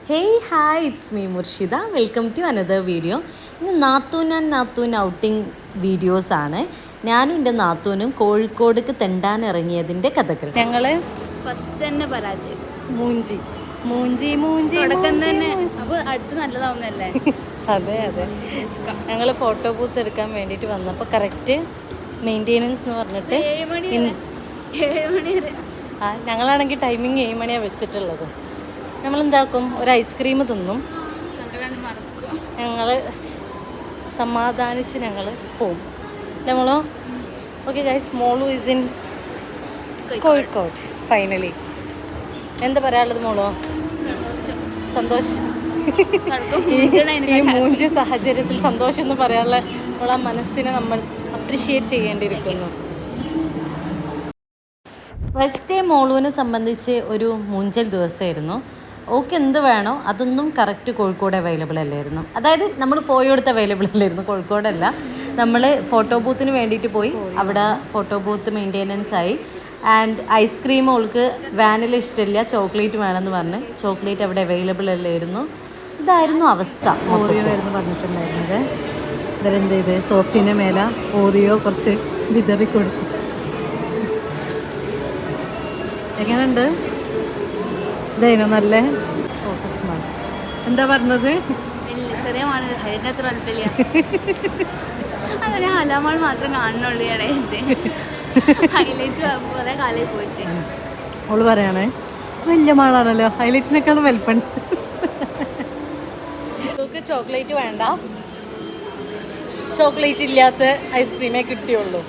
Hey hi it's me Murshida welcome to another video. ഇന്ന് നാത്തൂൻ outing വീഡിയോസാണ്. ഞാനും എൻ്റെ നാത്തൂനും കോഴിക്കോടേക്ക് തെണ്ടാനിറങ്ങിയതിൻ്റെ കഥകൾ. ഞങ്ങൾ ഫസ്റ്റ് തന്നെ പരാജയം. മൂഞ്ചി മൂഞ്ചി മൂഞ്ചി തുടക്കം തന്നെ. അപ്പോൾ അടുത്ത് നല്ലതാവുന്നല്ലേ? അതെ അതെ. ഞങ്ങൾ ഫോട്ടോ ബൂത്ത് എടുക്കാൻ വേണ്ടിയിട്ട് വന്നപ്പോൾ കറക്റ്റ് മെയിൻ്റെനൻസ് എന്ന് പറഞ്ഞിട്ട് 7 മണി വരെ ഞങ്ങളാണെങ്കിൽ ടൈമിങ് 7 മണിയാണ് വെച്ചിട്ടുള്ളത്. നമ്മളെന്താക്കും, ഒരു ഐസ്ക്രീം തിന്നും, ഞങ്ങൾ സമാധാനിച്ച് ഞങ്ങൾ പോവും. നമ്മളോ ഓക്കെ ഗൈസ്, മോളു ഈസ് ഇൻ കോഴിക്കോട് ഫൈനലി. എന്താ പറയാനുള്ളത് മോളോ? സന്തോഷം. ഈ മൂഞ്ച് സാഹചര്യത്തിൽ സന്തോഷം എന്ന് പറയാനുള്ള നമ്മളെ മനസ്സിനെ നമ്മൾ അപ്രിഷ്യേറ്റ് ചെയ്യേണ്ടിയിരിക്കുന്നു. ഫസ്റ്റ് ഡേ മോളുവിനെ സംബന്ധിച്ച് ഒരു മൂഞ്ചൽ ദിവസമായിരുന്നു. ഓക്കെ, എന്ത് വേണോ അതൊന്നും കറക്റ്റ് കോഴിക്കോട് അവൈലബിൾ അല്ലായിരുന്നു. അതായത് നമ്മൾ പോയെടുത്ത് അവൈലബിൾ അല്ലായിരുന്നു, കോഴിക്കോടല്ല. നമ്മൾ ഫോട്ടോ ബൂത്തിന് വേണ്ടിയിട്ട് പോയി, അവിടെ ഫോട്ടോ ബൂത്ത് മെയിൻ്റെനൻസ് ആയി. ആൻഡ് ഐസ്ക്രീം അവൾക്ക് വാനില ഇഷ്ടമില്ല, ചോക്ലേറ്റ് വേണമെന്ന് പറഞ്ഞ് ചോക്ലേറ്റ് അവിടെ അവൈലബിൾ അല്ലായിരുന്നു. ഇതായിരുന്നു അവസ്ഥ. ഓറിയോ ആയിരുന്നു പറഞ്ഞിട്ടുണ്ടായിരുന്നത്. ഇവരെന്ത് ചെയ്ത് സോഫ്റ്റിൻ്റെ മേലെ ഓറിയോ കുറച്ച് വിതറി കൊടുത്തു. എങ്ങനെയുണ്ട്? ഇതായിരുന്നു നല്ല ഫോക്കസ്മാണ്. എന്താ പറഞ്ഞത്? ചെറിയ മാള് അതിൻ്റെ അത്ര വലുപ്പില്ല. അതന്നെ ഹലാമാൾ മാത്രം കാണുന്നുള്ളൂ. ഹൈലൈറ്റ് കുറേ കാലമായി പോയിട്ട്. അവള് പറയണേ വലിയ മാളാണല്ലോ, ഹൈലൈറ്റിനേക്കാളും വലുപ്പുണ്ട്. നമുക്ക് ചോക്ലേറ്റ് വേണ്ട, ചോക്ലേറ്റ് ഇല്ലാത്ത ഐസ്ക്രീമേ കിട്ടിയുള്ളൂ.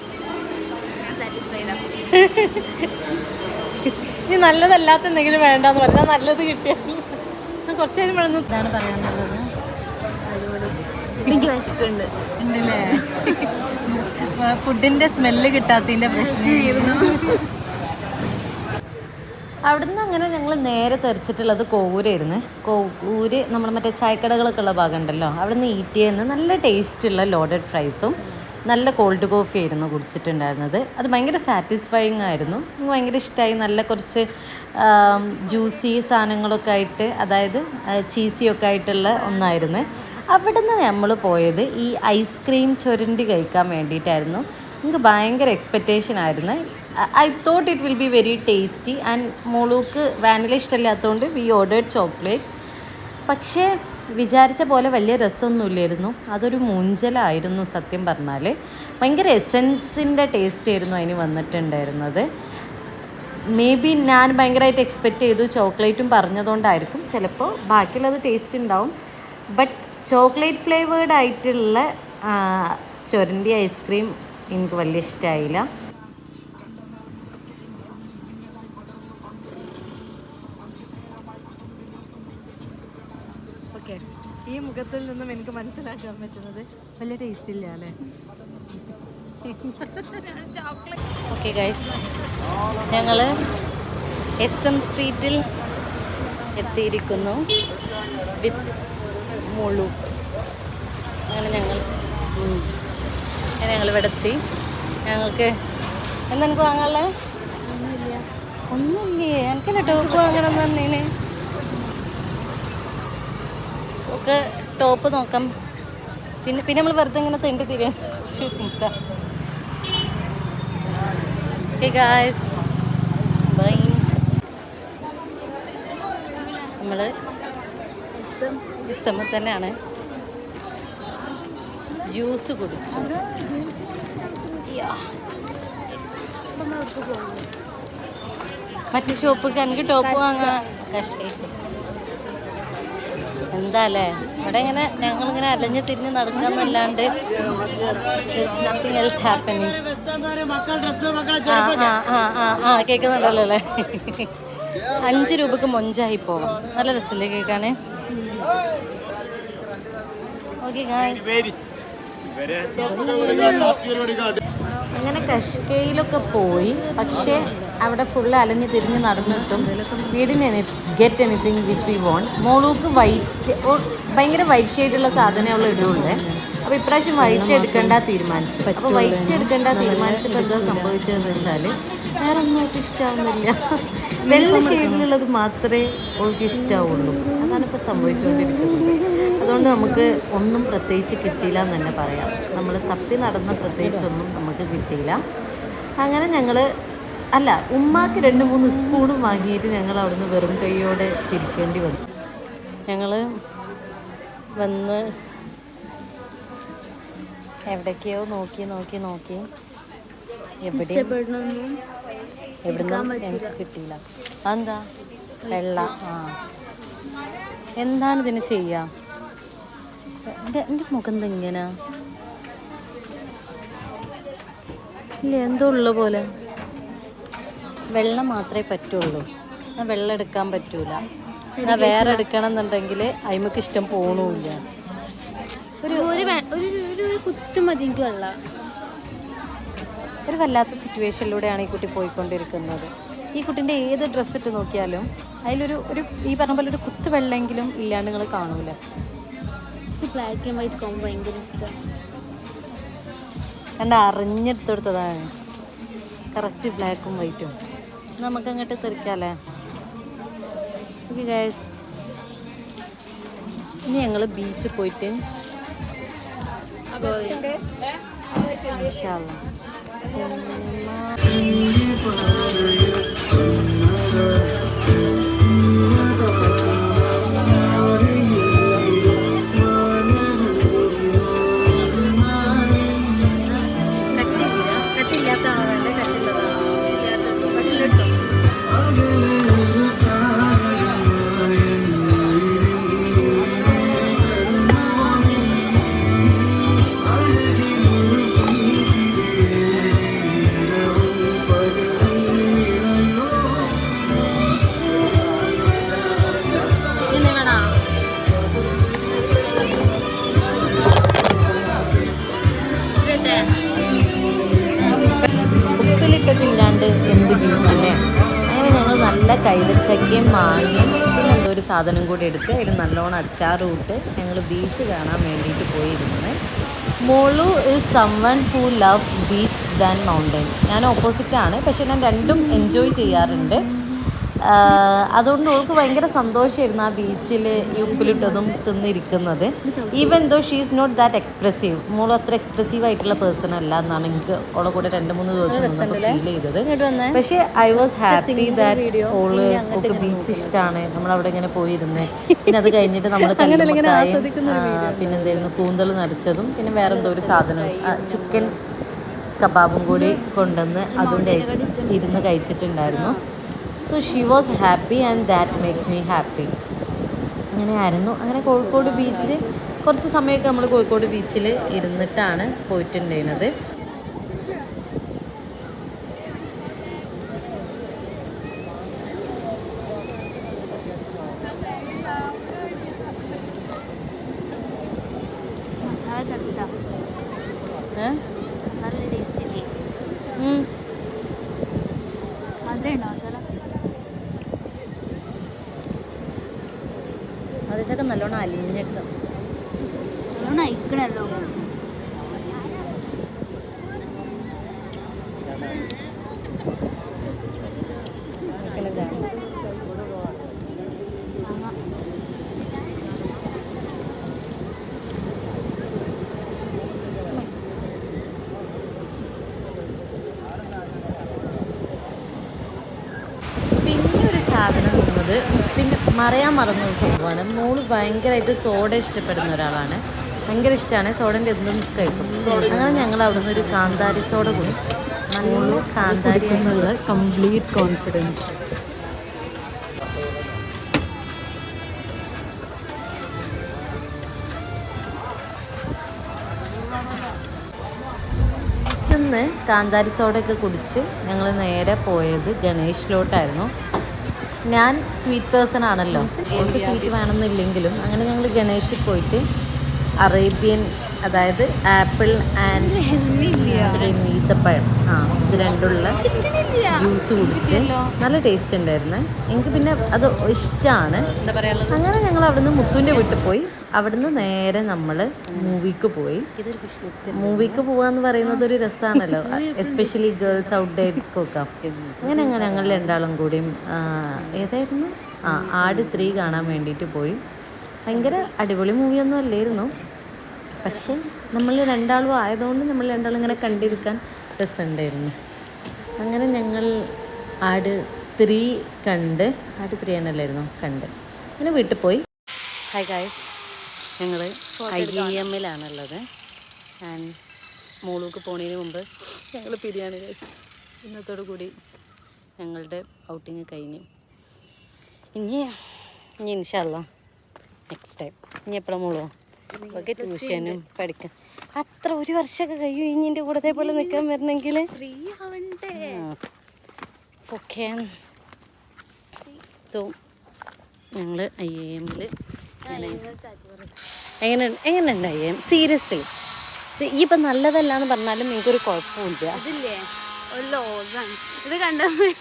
ഇനി നല്ലതല്ലാത്ത എന്തെങ്കിലും വേണ്ടെന്ന് പറഞ്ഞാൽ നല്ലത് കിട്ടിയാൽ കുറച്ച് നേരം വേണം. എന്താണ് പറയാനുള്ളത്? എനിക്ക് വിശക്കുണ്ട് ഉണ്ടല്ലേ? ഫുഡിന്റെ സ്മെല്ല് കിട്ടാത്തതിന്റെ പ്രശ്നമായിരുന്നു. അവിടുന്ന് അങ്ങനെ ഞങ്ങൾ നേരെ തെറിച്ചിട്ടുള്ളത് കോവൂരായിരുന്നു. കോവൂര് നമ്മൾ മറ്റേ ചായക്കടകളൊക്കെ ഉള്ള ഭാഗം ഉണ്ടല്ലോ, അവിടുന്ന് ഈറ്റ് ചെയ്യുന്ന നല്ല ടേസ്റ്റുള്ള ലോഡഡ് ഫ്രൈസും നല്ല കോൾഡ് കോഫി ആയിരുന്നു കുടിച്ചിട്ടുണ്ടായിരുന്നത്. അത് ഭയങ്കര സാറ്റിസ്ഫൈയിങ് ആയിരുന്നു, എനിക്ക് ഭയങ്കര ഇഷ്ടമായി. നല്ല കുറച്ച് ജ്യൂസി സാധനങ്ങളൊക്കെ ആയിട്ട്, അതായത് ചീസിയൊക്കെ ആയിട്ടുള്ള ഒന്നായിരുന്നു. അവിടുന്ന് നമ്മൾ പോയത് ഈ ഐസ്ക്രീം ചുരണ്ടി കഴിക്കാൻ വേണ്ടിയിട്ടായിരുന്നു. എനിക്ക് ഭയങ്കര എക്സ്പെക്റ്റേഷൻ ആയിരുന്നു. I thought it will be very tasty. And മോളൂക്ക് വാനില ഇഷ്ടമില്ലാത്തതുകൊണ്ട് വി ഓർഡേഡ് ചോക്ലേറ്റ്. പക്ഷേ വിചാരിച്ച പോലെ വലിയ രസമൊന്നുമില്ലായിരുന്നു. അതൊരു മൂഞ്ചലായിരുന്നു സത്യം പറഞ്ഞാൽ. ഭയങ്കര എസൻസിൻ്റെ ടേസ്റ്റ് ആയിരുന്നു അതിന് വന്നിട്ടുണ്ടായിരുന്നത്. മേ ബി ഞാൻ ഭയങ്കരമായിട്ട് എക്സ്പെക്റ്റ് ചെയ്തു, ചോക്ലേറ്റും പറഞ്ഞതുകൊണ്ടായിരിക്കും. ചിലപ്പോൾ ബാക്കിയുള്ളത് ടേസ്റ്റ് ഉണ്ടാവും. ബട്ട് ചോക്ലേറ്റ് ഫ്ലേവേർഡ് ആയിട്ടുള്ള ചുരണ്ടി ഐസ്ക്രീം എനിക്ക് വലിയ ഇഷ്ടമായില്ല. ഓക്കെ, ഈ മുഖത്തിൽ നിന്നും എനിക്ക് മനസ്സിലാക്കാൻ പറ്റുന്നത് വലിയ ടേസ്റ്റ് ഇല്ല അല്ലേ? ഓക്കെ ഗൈസ്, ഞങ്ങൾ SM സ്ട്രീറ്റിൽ എത്തിയിരിക്കുന്നു വിത്ത് മോളു. അങ്ങനെ ഞങ്ങൾ ഇവിടെ എത്തി. ഞങ്ങൾക്ക് എന്താ എനിക്ക് വാങ്ങാനുള്ളത്? ഒന്നുമില്ലേ? എനിക്കെന്നെ ടോപ്പ് വാങ്ങണം എന്ന് പറഞ്ഞേനെ. ഒക്കെ ടോപ്പ് നോക്കാം. പിന്നെ നമ്മൾ വെറുതെ ഇങ്ങനെ തെണ്ടി തിരിയാൻ. ഗായ്സ്, നമ്മൾ ഡിസംബർ തന്നെയാണ് ജ്യൂസ് കുടിച്ചു. മറ്റു ഷോപ്പൊക്കെ എനിക്ക് ടോപ്പ് വാങ്ങാൻ കഷ്ടമായി. എന്താ അല്ലേ, ഇവിടെ ഇങ്ങനെ ഞങ്ങളിങ്ങനെ അലഞ്ഞ് തിരിഞ്ഞ് നടക്കാന്നല്ലാണ്ട് നത്തിങ് എൽസ് ഹാപ്പനിങ്. കേൾക്കുന്നുണ്ടല്ലോ അല്ലേ? 5 രൂപക്ക് മൊഞ്ചായി പോവാം. നല്ല രസമല്ലേ കേൾക്കാനേ? ഓക്കെ ഗായ്സ്, അങ്ങനെ കഷ്കയിലൊക്കെ പോയി. പക്ഷേ അവിടെ ഫുള്ള് അലഞ്ഞ് തിരിഞ്ഞ് നടന്നിട്ടും വീടിന് get anything which we want. മോളൂക്ക് വൈറ്റ്, ഭയങ്കര വൈറ്റ് ഷെയ്ഡുള്ള സാധനം അവൾ ഇടുള്ളൂ. അപ്പോൾ ഇപ്രാവശ്യം വൈറ്റ് എടുക്കേണ്ട തീരുമാനിച്ചു. അപ്പോൾ വൈറ്റ് എടുക്കേണ്ട തീരുമാനിച്ചപ്പോൾ എന്താ സംഭവിച്ചതെന്ന് വെച്ചാൽ വേറെ ഒന്നും അവൾക്ക് ഇഷ്ടമാവുന്നില്ല. വെള്ള ഷെയ്ഡിലുള്ളത് മാത്രമേ അവൾക്ക് ഇഷ്ടമാവുള്ളൂ. അതാണ് ഇപ്പോൾ സംഭവിച്ചുകൊണ്ടിരിക്കുന്നത്. അതുകൊണ്ട് നമുക്ക് ഒന്നും പ്രത്യേകിച്ച് കിട്ടിയില്ല എന്ന് തന്നെ പറയാം. നമ്മൾ തപ്പി നടന്ന പ്രത്യേകിച്ചൊന്നും നമുക്ക് കിട്ടിയില്ല. അങ്ങനെ ഞങ്ങൾ ഉമ്മാക്ക് 2-3 സ്പൂണും വാങ്ങിയിട്ട് ഞങ്ങൾ അവിടുന്ന് വെറും കൈയോടെ തിരിക്കേണ്ടി വന്നു. ഞങ്ങൾ വന്ന് എവിടേക്കോ നോക്കി എവിടുന്നും ഞങ്ങൾക്ക് കിട്ടിയില്ല. അതെന്താ? വെള്ള. എന്താണ് ഇതിന് ചെയ്യുക? എൻ്റെ മുഖം ഇങ്ങനെ ഇല്ല, എന്തോ ഉള്ള പോലെ. വെള്ളം മാത്രമേ പറ്റുള്ളൂ. എന്നാൽ വെള്ളം എടുക്കാൻ പറ്റൂല. എന്നാൽ വേറെ എടുക്കണം എന്നുണ്ടെങ്കിൽ അയിമക്ക് ഇഷ്ടം പോണുമില്ല. ഒരു കുത്തു മതി എനിക്ക് വെള്ളം. ഒരു വല്ലാത്ത സിറ്റുവേഷനിലൂടെയാണ് ഈ കുട്ടി പോയിക്കൊണ്ടിരിക്കുന്നത്. ഈ കുട്ടീൻ്റെ ഏത് ഡ്രസ്സ് ഇട്ട് നോക്കിയാലും അതിലൊരു ഈ പറഞ്ഞ പോലെ ഒരു കുത്ത് വെള്ളമെങ്കിലും ഇല്ലാണ്ട് നിങ്ങൾ കാണൂല. ബ്ലാക്ക് ആൻഡ് വൈറ്റ് കോമ്പോ ഭയങ്കര ഇഷ്ടം. കണ്ട അറിഞ്ഞെടുത്ത് കൊടുത്തതാണ് കറക്റ്റ് ബ്ലാക്കും വൈറ്റും. നമുക്കങ്ങോട്ട് തെറിക്കാല്ലേ. ഓക്കെ ഗൈസ്, ഇനി ഞങ്ങൾ ബീച്ചിൽ പോയിട്ട് ഇൻഷാ അല്ലാ ഉപ്പിലിട്ടതില്ലാണ്ട് എന്ത് ബീച്ചിനെ. അങ്ങനെ ഞങ്ങൾ നല്ല കൈതച്ചക്കയും മാങ്ങയും പിന്നെ എന്തോ ഒരു സാധനം കൂടി എടുത്ത് അതിൽ നല്ലോണം അച്ചാറും ഇട്ട് ഞങ്ങൾ ബീച്ച് കാണാൻ വേണ്ടിയിട്ട് പോയിരുന്നത്. മോളു is someone who love beach than mountain. ഞാൻ ഓപ്പോസിറ്റാണ്, പക്ഷേ ഞാൻ രണ്ടും എൻജോയ് ചെയ്യാറുണ്ട്. അതുകൊണ്ട് അവൾക്ക് ഭയങ്കര സന്തോഷമായിരുന്നു ആ ബീച്ചിൽ ഈ ഉപ്പിലിട്ടതും തിന്നിരിക്കുന്നത്. Even though she is not that expressive. മോൾ അത്ര എക്സ്പ്രസീവ് ആയിട്ടുള്ള പേഴ്സൺ അല്ല എന്നാണ് എനിക്ക് അവളെ കൂടെ 2-3 ദിവസം ഫീൽ ചെയ്തത്. പക്ഷേ ഐ വാസ് ഹാപ്പി ദാറ്റ് ഓൾക്ക് ബീച്ച് ഇഷ്ടമാണ്. നമ്മളവിടെ ഇങ്ങനെ പോയിരുന്നേ. പിന്നെ അത് കഴിഞ്ഞിട്ട് നമ്മൾ പിന്നെ എന്തായിരുന്നു കൂന്തൽ നരച്ചതും പിന്നെ വേറെ എന്തോ ഒരു സാധനം ചിക്കൻ കബാബും കൂടി കൊണ്ടുവന്ന് അതും ഇരുന്ന് കഴിച്ചിട്ടുണ്ടായിരുന്നു. So she was happy and that makes me happy. അങ്ങനെയായിരുന്നു. അങ്ങനെ കോഴിക്കോട് ബീച്ച് കുറച്ച് സമയമൊക്കെ നമ്മൾ കോഴിക്കോട് ബീച്ചിൽ ഇരുന്നിട്ടാണ് പോയിട്ടുണ്ടായിരുന്നത്. മസാല ചർച്ച നല്ല ടേസ്റ്റ് ഇല്ലേ? മധുരം ഉണ്ടോ മസാല? അതൊക്കെ നല്ലോണം അലിഞ്ഞൊക്കെ നല്ലോണം അയക്കണല്ലോ. സാധനം നിന്നത് പിന്നെ മറയാൻ മറന്നൊരു സംഭവമാണ്. മോള് ഭയങ്കരമായിട്ട് സോഡ ഇഷ്ടപ്പെടുന്ന ഒരാളാണ്. ഭയങ്കര ഇഷ്ടമാണ് സോഡൻ്റെ എന്തും കഴിക്കും. അങ്ങനെ ഞങ്ങൾ അവിടെ നിന്ന് ഒരു കാന്താരി സോഡ കുടിച്ചു. നല്ല കാന്താരി ആയിട്ടുള്ള കംപ്ലീറ്റ് കോൺഫിഡൻസ്. ഇന്ന് കാന്താരി സോഡയൊക്കെ കുടിച്ച് ഞങ്ങൾ നേരെ പോയത് ഗണേഷിലോട്ടായിരുന്നു. ഞാൻ സ്വീറ്റ് പേഴ്സൺ ആണല്ലോ, എനിക്ക് സ്വീറ്റ് വേണമെന്നില്ലെങ്കിലും അങ്ങനെ ഞങ്ങൾ ഗണേഷിൽ പോയിട്ട് അറേബ്യൻ, അതായത് ആപ്പിൾ ആൻഡ് ഈത്തപ്പഴം ഇത് രണ്ടുള്ള ജ്യൂസ് കുടിച്ച് നല്ല ടേസ്റ്റ് ഉണ്ടായിരുന്നു. എനിക്ക് പിന്നെ അത് ഇഷ്ടമാണ്. അങ്ങനെ ഞങ്ങൾ അവിടുന്ന് മുത്തുവിൻ്റെ വീട്ടിൽ പോയി. അവിടുന്ന് നേരെ നമ്മൾ മൂവിക്ക് പോയി. മൂവിക്ക് പോകാന്ന് പറയുന്നത് ഒരു രസമാണല്ലോ, എസ്പെഷ്യലി ഗേൾസ് ഔട്ട് ഡേക്കൊക്കെ. അങ്ങനെ ഞങ്ങൾ രണ്ടാളും കൂടിയും ഏതായിരുന്നു ആട് 3 കാണാൻ വേണ്ടിയിട്ട് പോയി. ഭയങ്കര അടിപൊളി മൂവിയൊന്നും അല്ലായിരുന്നു, പക്ഷെ നമ്മൾ രണ്ടാളും ആയതുകൊണ്ട് നമ്മൾ രണ്ടാളും ഇങ്ങനെ കണ്ടിരിക്കാൻ രസമുണ്ടായിരുന്നു. അങ്ങനെ ഞങ്ങൾ ആട് 3 കണ്ട്, ആട് 3 ആണല്ലായിരുന്നു കണ്ട്, അങ്ങനെ വീട്ടിൽ പോയി. ഹായ് ഗായ്സ്, ഞങ്ങൾ IEMലാണുള്ളത്. ആൻഡ് മോളൂക്ക് പോണതിന് മുമ്പ് ഞങ്ങൾ പിരിയാണ് ഗൈസ്. ഇന്നത്തോടു കൂടി ഞങ്ങളുടെ ഔട്ടിങ് കഴിഞ്ഞു. ഇനി ഇൻഷാല്ലാ നെക്സ്റ്റ് ടൈം. ഇനി എപ്പോഴാണ് മോളോ ഒക്കെ ട്യൂഷനും പഠിക്കാൻ അത്ര 1 വർഷമൊക്കെ കഴിയും ഇനി എൻ്റെ കൂടെ പോലെ നിൽക്കാൻ വരണമെങ്കിൽ. ഫ്രീ ആവണ്ടേ? ഓക്കെ. സോ ഞങ്ങൾ IIMൽ എങ്ങനെയുണ്ട് IIM? സീരിയസ്ലി ഈ ഇപ്പം നല്ലതല്ല എന്ന് പറഞ്ഞാലും നിങ്ങൾക്കൊരു കുഴപ്പമില്ല. ഇതില്ലേ ഒരു ലോകാണ് ഇത് കണ്ടപ്പോഴേ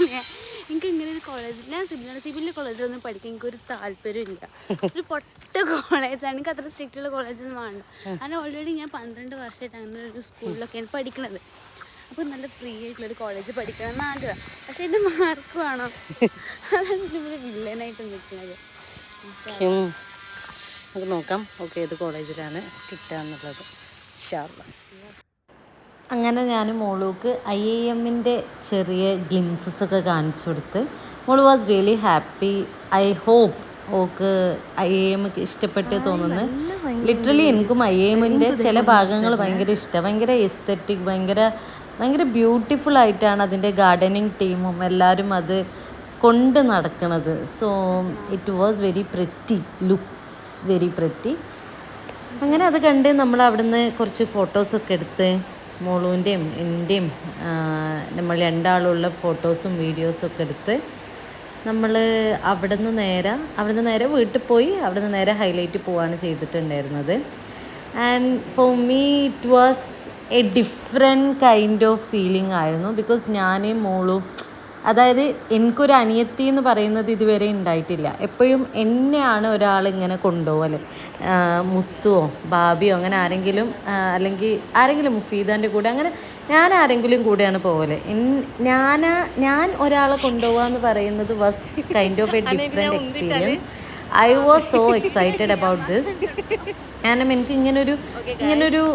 എനിക്ക് ഇങ്ങനെ ഒരു കോളേജ്, ഞാൻ സിബിലിൻ്റെ കോളേജിലൊന്നും പഠിക്കാൻ എനിക്കൊരു താല്പര്യമില്ല. ഒരു പൊട്ട കോളേജാണ്, എനിക്ക് അത്ര സ്ട്രിക്റ്റ് ഉള്ള കോളേജൊന്നും വേണ്ട. കാരണം ഓൾറെഡി ഞാൻ 12 വർഷമായിട്ട് അങ്ങനെ ഒരു സ്കൂളിലൊക്കെയാണ് പഠിക്കണത്. അപ്പോൾ നല്ല ഫ്രീ ആയിട്ടുള്ളൊരു കോളേജ് പഠിക്കണം എന്ന് ആഗ്രഹം. പക്ഷേ എൻ്റെ മാർക്ക് വേണം, അതാണ് ഇവിടെ വില്ലനായിട്ട് നിൽക്കുന്നത്. നമുക്ക് നോക്കാം ഓക്കെ ഏത് കോളേജിലാണ് കിട്ടുക എന്നുള്ളത്. അങ്ങനെ ഞാൻ മോളൂക്ക് IIMൻ്റെ ചെറിയ ഗ്ലിംസസ് ഒക്കെ കാണിച്ചു കൊടുത്ത് മോളു was really happy. I hope ഓക്ക് IIM ഇഷ്ടപ്പെട്ട് തോന്നുന്നു. ലിറ്ററലി എനിക്കും IIMൻ്റെ ചില ഭാഗങ്ങൾ ഭയങ്കര ഇഷ്ടമാണ്. ഭയങ്കര എസ്തെറ്റിക്, ഭയങ്കര ബ്യൂട്ടിഫുൾ ആയിട്ടാണ് അതിൻ്റെ ഗാർഡനിങ് ടീമും എല്ലാവരും അത് കൊണ്ട് നടക്കുന്നത്. So it was very pretty, looks very pretty. അങ്ങനെ അത് കണ്ട് നമ്മൾ അവിടുന്ന് കുറച്ച് ഫോട്ടോസൊക്കെ എടുത്ത് മോളുവിൻ്റെയും എൻ്റെയും നമ്മൾ രണ്ടാളുള്ള ഫോട്ടോസും വീഡിയോസൊക്കെ എടുത്ത് നമ്മൾ അവിടുന്ന് നേരെ വീട്ടിൽ പോയി അവിടുന്ന് നേരെ ഹൈലൈറ്റ് പോവാണ് ചെയ്തിട്ടുണ്ടായിരുന്നത്. And for me it was A different kind of feeling ആയിരുന്നു. ബിക്കോസ് ഞാൻ മോളും, അതായത് എനിക്കൊരു അനിയത്തി എന്ന് പറയുന്നത് ഇതുവരെ ഉണ്ടായിട്ടില്ല. എപ്പോഴും എന്നെയാണ് ഒരാളിങ്ങനെ കൊണ്ടുപോകല്, മുത്തുവോ ബാബിയോ അങ്ങനെ ആരെങ്കിലും, അല്ലെങ്കിൽ ആരെങ്കിലും മുഫീദാൻ്റെ കൂടെ, അങ്ങനെ ഞാൻ ആരെങ്കിലും കൂടെയാണ് പോകല്. ഞാൻ ഒരാളെ കൊണ്ടുപോകുക എന്ന് പറയുന്നത് was kind of A different experience. I was so excited about this. കാരണം എനിക്ക് ഇങ്ങനൊരു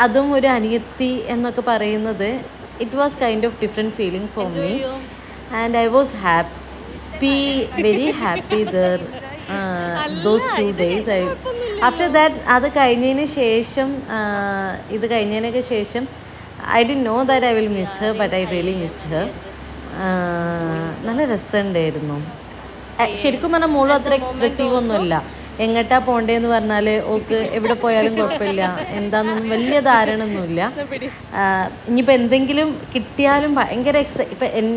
അതും ഒരു അനിയത്തി എന്നൊക്കെ പറയുന്നത് it was kind of different feeling for me. And I was happy, very happy there those 2 days. After that അത് കഴിഞ്ഞതിന് ശേഷം കഴിഞ്ഞതിനൊക്കെ ശേഷം I didn't know that I will miss her, but I really missed her. നല്ല രസമുണ്ടായിരുന്നു. ശരിക്കും പറഞ്ഞാൽ മോളും അത്ര എക്സ്പ്രസീവ് ഒന്നുമല്ല. എങ്ങോട്ടാ പോണ്ടേന്ന് പറഞ്ഞാൽ ഓക്ക് എവിടെ പോയാലും കുഴപ്പമില്ല, എന്താണെന്നൊന്നും വലിയ ധാരണയൊന്നുമില്ല. ഇനിയിപ്പോൾ എന്തെങ്കിലും കിട്ടിയാലും ഭയങ്കര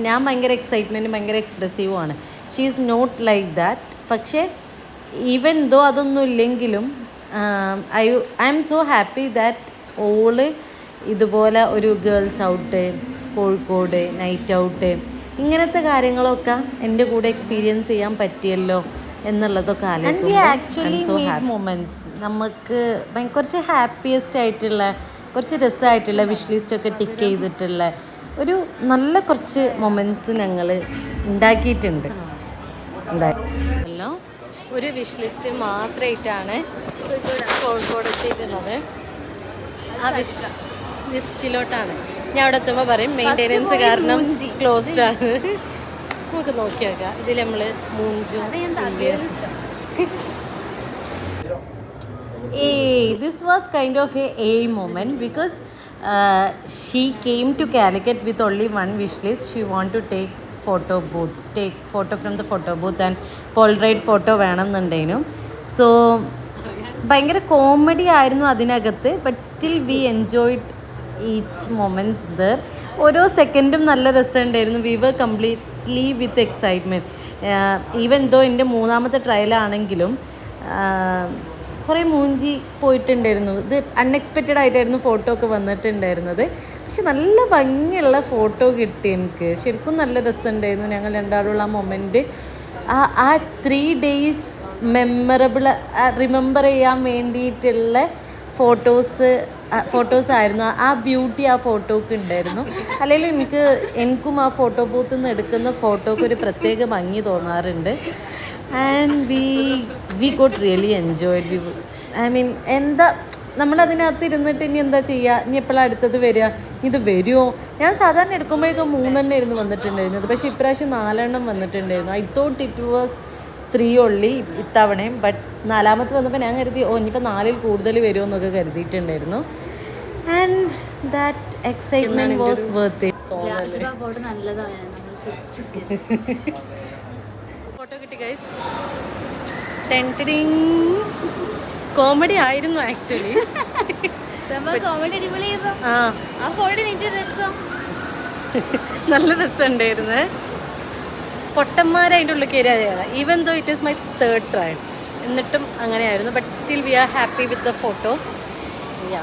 ഞാൻ ഭയങ്കര എക്സൈറ്റ്മെൻറ്റും ഭയങ്കര എക്സ്പ്രസീവുമാണ്. She is not like that. പക്ഷേ ഈവൻ ദോ അതൊന്നും ഇല്ലെങ്കിലും I am so happy that ഓള് ഇതുപോലെ ഒരു girls out, Kozhikode night out, ഇങ്ങനത്തെ കാര്യങ്ങളൊക്കെ എൻ്റെ കൂടെ എക്സ്പീരിയൻസ് ചെയ്യാൻ പറ്റിയല്ലോ എന്നുള്ളതൊക്കെ ആക്ച്വലി മൊമെൻറ്റ്സ് നമുക്ക് കുറച്ച് ഹാപ്പിയസ്റ്റ് ആയിട്ടുള്ള, കുറച്ച് രസമായിട്ടുള്ള വിഷ് ലിസ്റ്റൊക്കെ ടിക്ക് ചെയ്തിട്ടുള്ള ഒരു നല്ല കുറച്ച് മൊമെൻറ്റ്സ് ഞങ്ങൾ ഉണ്ടാക്കിയിട്ടുണ്ട്. ഒരു വിഷ് ലിസ്റ്റ് മാത്രമായിട്ടാണ് കോഴിക്കോട് എത്തിയിട്ടുള്ളത്. ആ വിഷ് ലിസ്റ്റിലോട്ടാണ് ഞാൻ അവിടെ എത്തുമ്പോൾ പറയും മെയിൻ്റെനൻസ് കാരണം ക്ലോസ്ഡ് ആണ്. നമുക്ക് നോക്കി നോക്കാം ഇതിൽ നമ്മൾ മൂഞ്ചു. This was kind of a moment because she came to Calicut with only one wish list. She want to take photo from the photo booth and Polaroid photo വേണമെന്നുണ്ടായിരുന്നു. സോ ഭയങ്കര comedy ആയിരുന്നു അതിനകത്ത്. But still we enjoyed each moments there. ഓരോ സെക്കൻഡും നല്ല രസമുണ്ടായിരുന്നു. We were completely with excitement. Even though എൻ്റെ 3ാമത്തെ ട്രയലാണെങ്കിലും കുറേ മൂഞ്ചി പോയിട്ടുണ്ടായിരുന്നു. ഇത് അൺഎക്സ്പെക്റ്റഡ് ആയിട്ടായിരുന്നു ഫോട്ടോ ഒക്കെ വന്നിട്ടുണ്ടായിരുന്നത്. പക്ഷെ നല്ല ഭംഗിയുള്ള ഫോട്ടോ കിട്ടി എനിക്ക്. ശരിക്കും നല്ല രസമുണ്ടായിരുന്നു. ഞങ്ങൾ രണ്ടാളുള്ള ആ മൊമെൻറ്റ്, ആ 3 days റിമെമ്പർ ചെയ്യാൻ വേണ്ടിയിട്ടുള്ള ഫോട്ടോസ് ആയിരുന്നു. ആ ബ്യൂട്ടി ആ ഫോട്ടോക്ക് ഉണ്ടായിരുന്നു. അല്ലെങ്കിൽ എനിക്കും ആ ഫോട്ടോ ബൂത്തിൽ നിന്ന് എടുക്കുന്ന ഫോട്ടോക്ക് ഒരു പ്രത്യേക ഭംഗി തോന്നാറുണ്ട്. And we got really enjoy. I mean എന്താ നമ്മളതിനകത്ത് ഇരുന്നിട്ട് ഇനി എന്താ ചെയ്യുക, ഇനി എപ്പോഴാണ് അടുത്തത് വരിക, ഇത് വരുമോ. ഞാൻ സാധാരണ എടുക്കുമ്പോഴേക്കും 3 ആയിരുന്നു വന്നിട്ടുണ്ടായിരുന്നത്, പക്ഷേ ഇപ്രാവശ്യം 4 വന്നിട്ടുണ്ടായിരുന്നു. I thought it was 3 only ഇത്തവണയും. ബട്ട് 4ാമത്തെ വന്നപ്പോൾ ഞാൻ കരുതി ഇനിയിപ്പോൾ 4 കൂടുതൽ വരുമോ എന്നൊക്കെ കരുതിയിട്ടുണ്ടായിരുന്നു. And that excitement was worth it. Photo നല്ലതാണ്, നമ്മൾ ഫോട്ടോ കിട്ടി ഗൈസ്. കോമഡി ആയിരുന്നു ആക്ച്വലി. കോമഡി അടിപൊളിയായിരുന്നു. ആ ഫോട്ടോ നിന്റെ രസം, നല്ല രസമുണ്ടായിരുന്നു. പൊട്ടന്മാർ അതിൻ്റെ ഉള്ളിൽ കയറിയാണ്. Even though it is my 3rd try, എന്നിട്ടും അങ്ങനെയായിരുന്നു. But still we are happy with the photo. Ya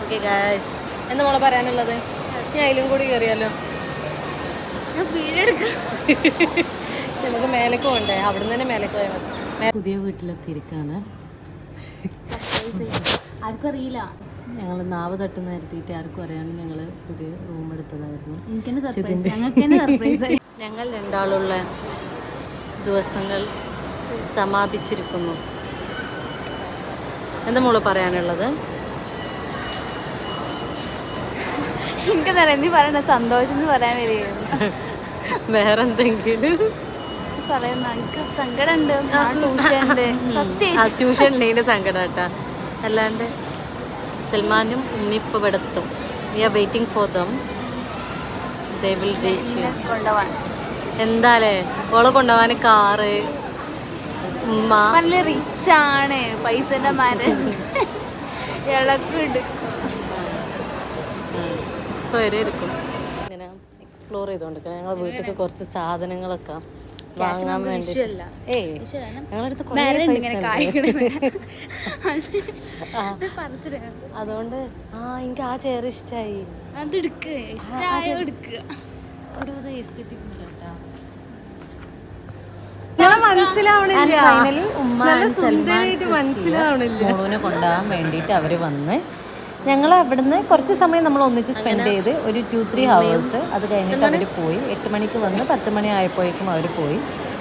okay guys, എന്താ മോളെ പറയാനുള്ളത്? ഞാൻ അതിലും കൂടി കയറിയാലോ? നമുക്ക് മേലേക്ക് പോകണ്ടേ? അവിടെ നിന്ന് തന്നെ മേലേക്ക് പോയാൽ മതി. പുതിയ വീട്ടിലെത്തിയിരിക്കുകയാണ്. ആർക്കും അറിയില്ല. ഞങ്ങൾ നാവ് തട്ടുന്ന നിർത്തിയിട്ട് ആർക്കും അറിയാണ്ട് ഞങ്ങൾ ഒരു റൂം എടുത്തതായിരുന്നു. ഞങ്ങൾ രണ്ടാളുള്ള ദിവസങ്ങൾ സമാപിച്ചിരിക്കുന്നു. എന്താ മോള് പറയാനുള്ളത്? എനിക്കെന്താ നീ പറയണ സന്തോഷം എന്ന് പറയാൻ വരികയായിരുന്നു. വേറെ എന്തെങ്കിലും പറയുന്ന എനിക്ക് സങ്കടമുണ്ട്. ട്യൂഷൻ ഉണ്ടെങ്കിൽ സങ്കടം കേട്ടാ. അല്ലാണ്ട് സൽമാനും ഉണ്ണിപ്പ് പെടുത്തും. We are waiting for them. They will reach you. കൊണ്ടുപോവാൻ എന്താലേ ഓളെ കൊണ്ടുപോകാൻ കാറ്. ഉമ്മ നല്ല റിച്ചാണ്, പൈസന്റെ മരം ഇളക്കുണ്ട്. ഇപ്പോൾ വരെ എടുക്കും. ഇങ്ങനെ എക്സ്പ്ലോർ ചെയ്തുകൊണ്ടിരിക്കണം. ഞങ്ങൾ വീട്ടിൽ കുറച്ച് സാധനങ്ങളൊക്കെ വാങ്ങാൻ വേണ്ടി. ഞങ്ങളടുത്ത് അതുകൊണ്ട് എനിക്ക് ആ ചെയർ ഇഷ്ടമായി. അതെടുക്ക്, ഇഷ്ടമായോ എടുക്കുക. ഫൈനലി ഉമ്മ മോളൂനെ കൊണ്ടുപോകാൻ വേണ്ടിയിട്ട് അവർ വന്ന് ഞങ്ങൾ അവിടുന്ന് കുറച്ച് സമയം നമ്മൾ ഒന്നിച്ച് സ്പെൻഡ് ചെയ്ത് ഒരു 2-3 hours. അത് കഴിഞ്ഞിട്ട് അവർ പോയി. 8 മണിക്ക് വന്ന് 10 മണി ആയപ്പോഴേക്കും അവർ പോയി.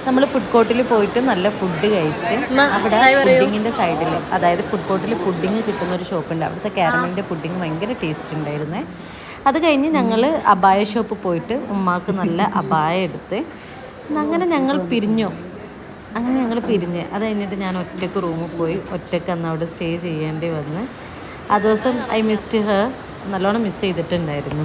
നമ്മൾ ഫുഡ് കോർട്ടിൽ പോയിട്ട് നല്ല ഫുഡ് കഴിച്ച് അവിടെ പുഡിങ്ങിൻ്റെ സൈഡിൽ, അതായത് ഫുഡ് കോർട്ടിൽ പുഡിങ് കിട്ടുന്ന ഒരു ഷോപ്പുണ്ട്. അവിടുത്തെ കാരമലിൻ്റെ പുഡിങ് ഭയങ്കര ടേസ്റ്റ് ഉണ്ടായിരുന്നേ. അത് കഴിഞ്ഞ് ഞങ്ങൾ അബായ ഷോപ്പ് പോയിട്ട് ഉമ്മാക്ക് നല്ല അബായ എടുത്ത് അങ്ങനെ ഞങ്ങൾ പിരിഞ്ഞു. അത് കഴിഞ്ഞിട്ട് ഞാൻ ഒറ്റയ്ക്ക് റൂമിൽ പോയി. ഒറ്റയ്ക്ക് അന്ന് അവിടെ സ്റ്റേ ചെയ്യേണ്ടി വന്ന്. ആ ദിവസം ഐ മിസ്ഡ് ഹർ, നല്ലോണം മിസ് ചെയ്തിട്ടുണ്ടായിരുന്നു.